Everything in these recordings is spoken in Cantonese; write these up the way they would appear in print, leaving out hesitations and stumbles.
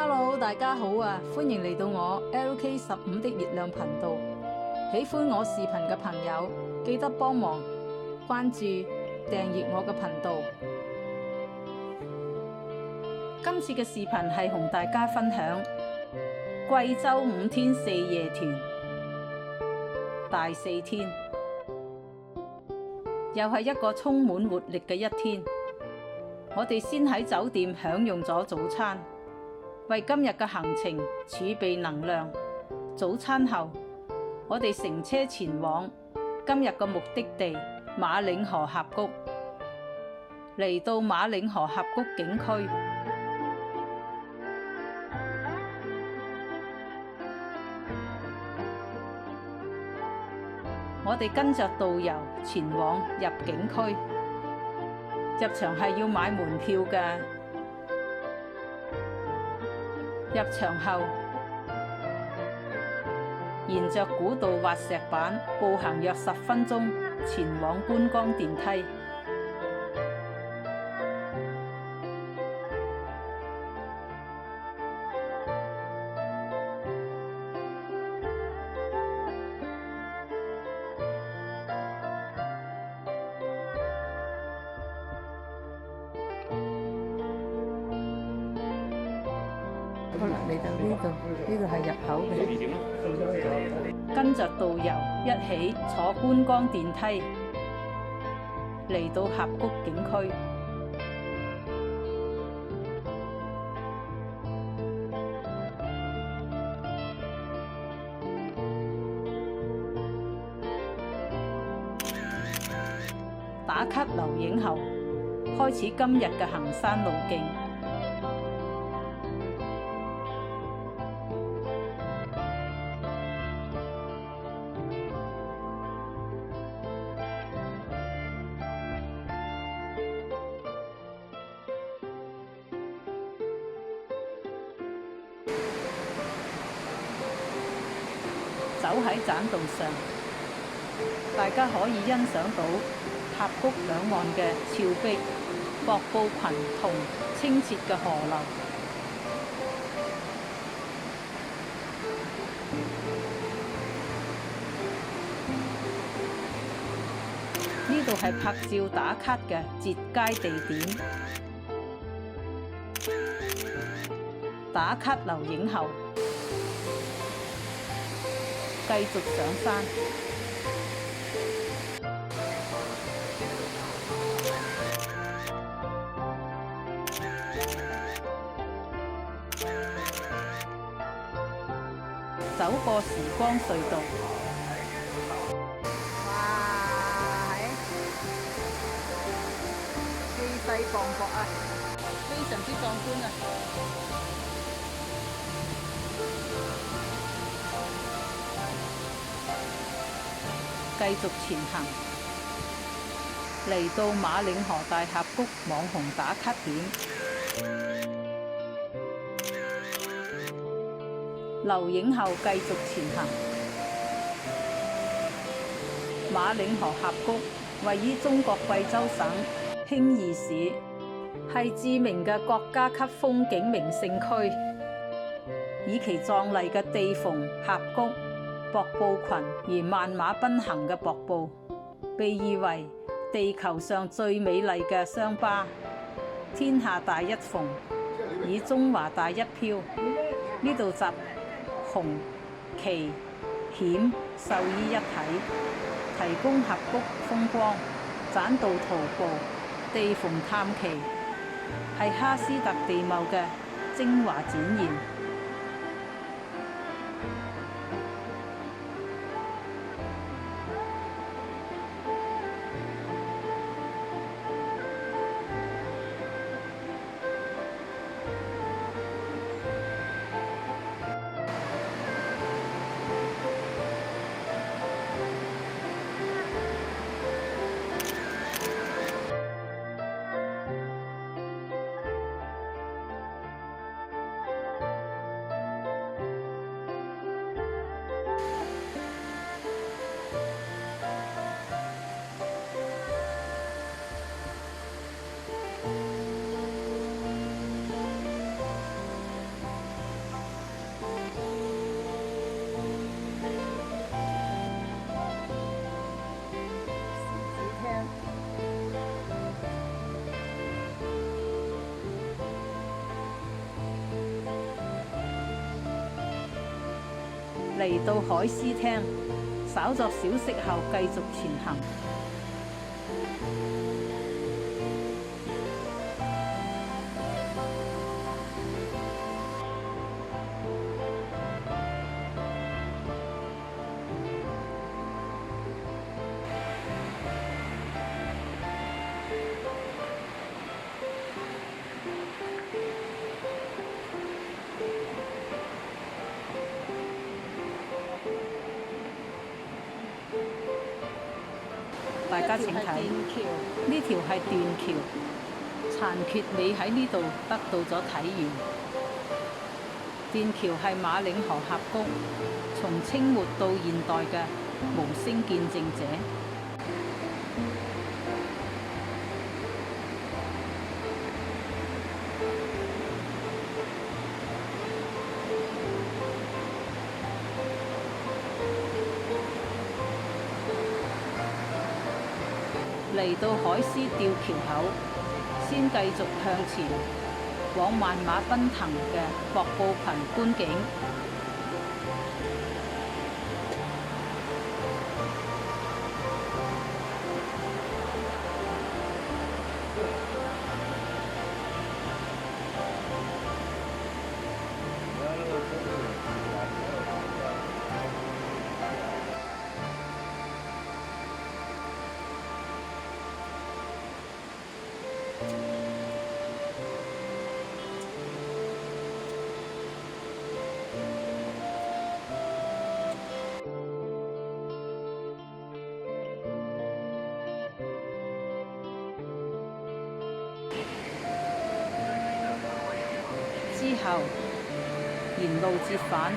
Hello，大家好啊！歡迎嚟到我 LK15的月亮頻道。喜歡我視頻嘅朋友，記得幫忙關注、訂閱我嘅頻道。今次嘅視頻係同大家分享貴州5天4夜團大4天，又係一個充滿活力嘅一天。我哋先喺酒店享用咗早餐，為今日嘅行程儲備能量。早餐後，我哋乘車前往今日嘅目的地馬嶺河峽谷。嚟到馬嶺河峽谷景區，我哋跟着導遊前往入景區。入場係要買門票嘅。入場後，沿着古道滑石板步行約10分鐘，前往觀光電梯。好啦，嚟到呢度係入口嘅。跟着導遊一起坐觀光電梯，嚟到峽谷景區。打卡留影後，開始今日嘅行山路徑。走喺棧道上，大家可以欣賞到峽谷兩岸嘅峭壁、瀑布群同清澈嘅河流。呢度係拍照打卡嘅截街地點。打卡留影後，繼續上山，走過時光隧道。哇！氣勢磅礴啊，非常之壯觀啊！繼續前行，嚟到馬嶺河大峽谷網紅打卡點。留影後繼續前行。馬嶺河峽谷位於中國貴州省興義市，係知名嘅國家級風景名勝區，以其壯麗嘅地縫峽谷、瀑布群而萬馬奔行嘅瀑布，被譽為地球上最美麗嘅傷疤。天下大一縫，以中華大一漂。呢度集紅、奇、險、獸於一體，提供峽谷風光、棧道徒步、地縫探奇，係喀斯特地貌嘅精華展現。嚟到海獅廳，稍作小息後繼續前行。大家請睇，呢條係斷橋，殘缺美喺呢度得到咗體現。斷橋係馬嶺河峽谷從清末到現代嘅無聲見證者。嚟到海獅吊橋口，先繼續向前往萬馬奔騰嘅瀑布群觀景。之後沿路折返，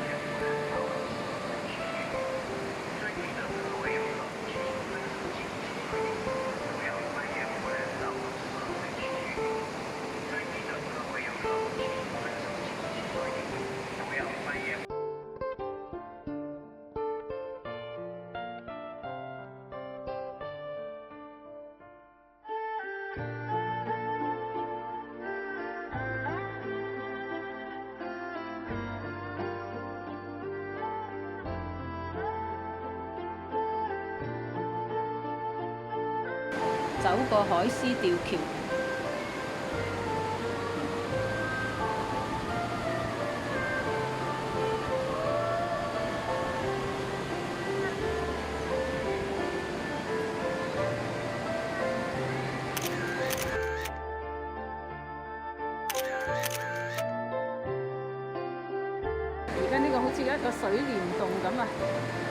走過海獅吊橋。而家呢個好似一個水簾洞咁啊，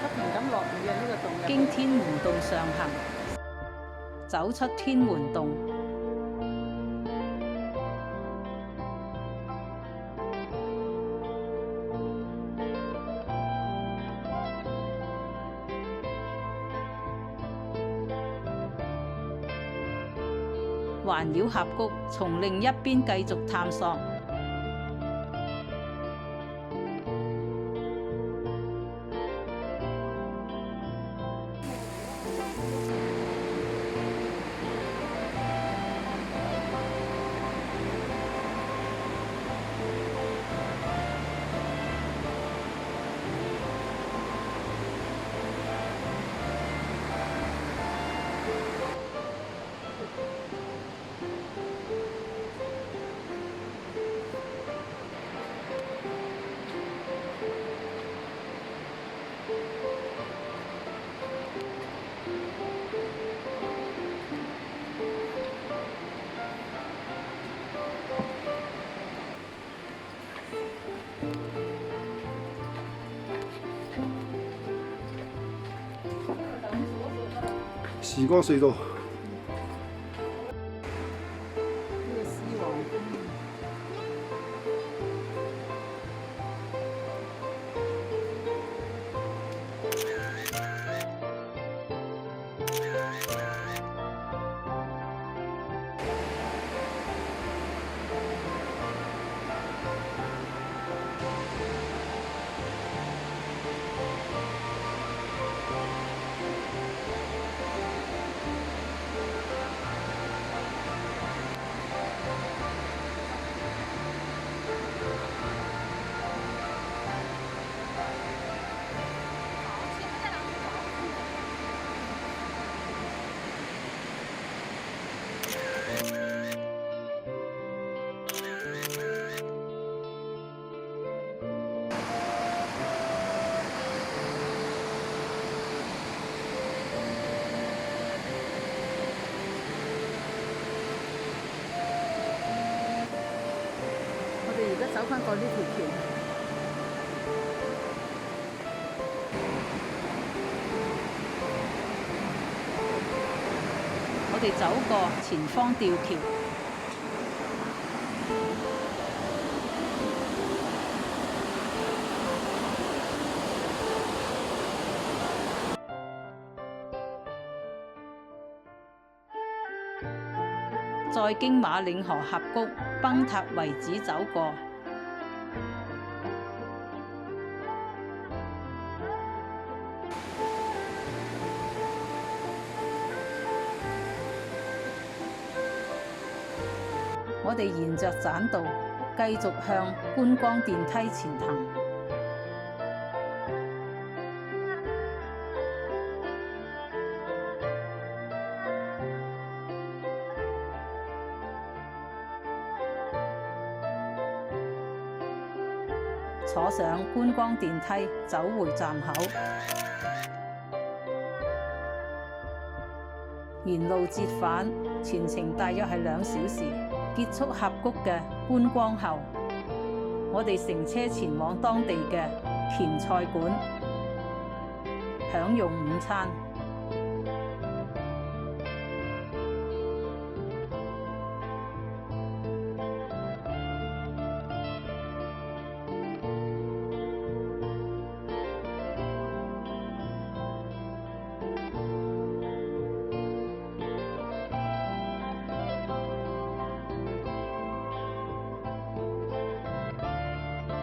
不停咁落雨啊！呢個洞經天門洞上行。走出天門洞，環繞峽谷，從另一邊繼續探索。時光隧道。而家走返過呢條橋，我哋走過前方吊橋，再經馬嶺河峽谷崩塌遺址走過，我哋沿着棧道繼續向觀光電梯前行。坐上觀光電梯，走回站口，沿路折返，全程大約係2小時。結束峽谷嘅觀光後，我哋乘車前往當地嘅黔菜館，享用午餐。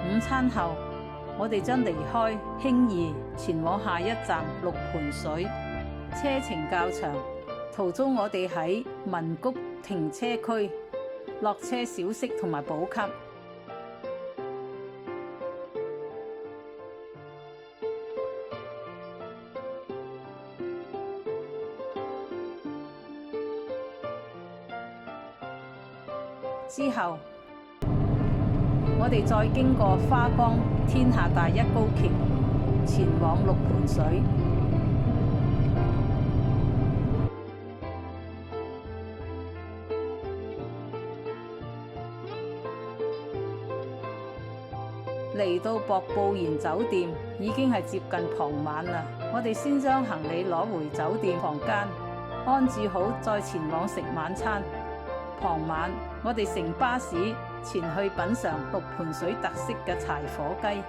午餐後，我哋將離開興義，前往下一站六盤水。車程較長，途中我哋喺文谷停車區落車小息同埋補給。之後，我哋再經過花崗天下第一高橋，前往六盤水。嚟到博布賢酒店已經係接近傍晚啦，我哋先將行李攞回酒店房間，安置好再前往食晚餐。傍晚，我哋乘巴士前去品嘗六盤水特色嘅柴火雞。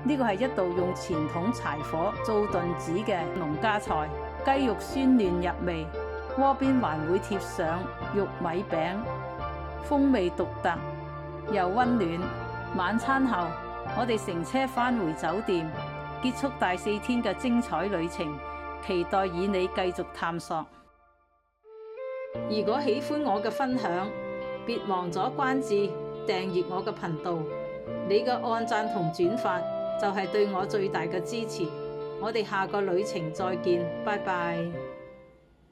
呢個係一道用傳統柴火做燉子嘅農家菜，雞肉鮮嫩入味，鍋邊還會貼上玉米餅，風味獨特又溫暖。晚餐後，我哋乘車返回酒店，結束第4天嘅精彩旅程，期待與你繼續探索。如果喜歡我嘅分享，別忘咗關注、訂閱我嘅頻道。你嘅按讚同轉發就係對我最大嘅支持。我哋下個旅程再見，拜拜。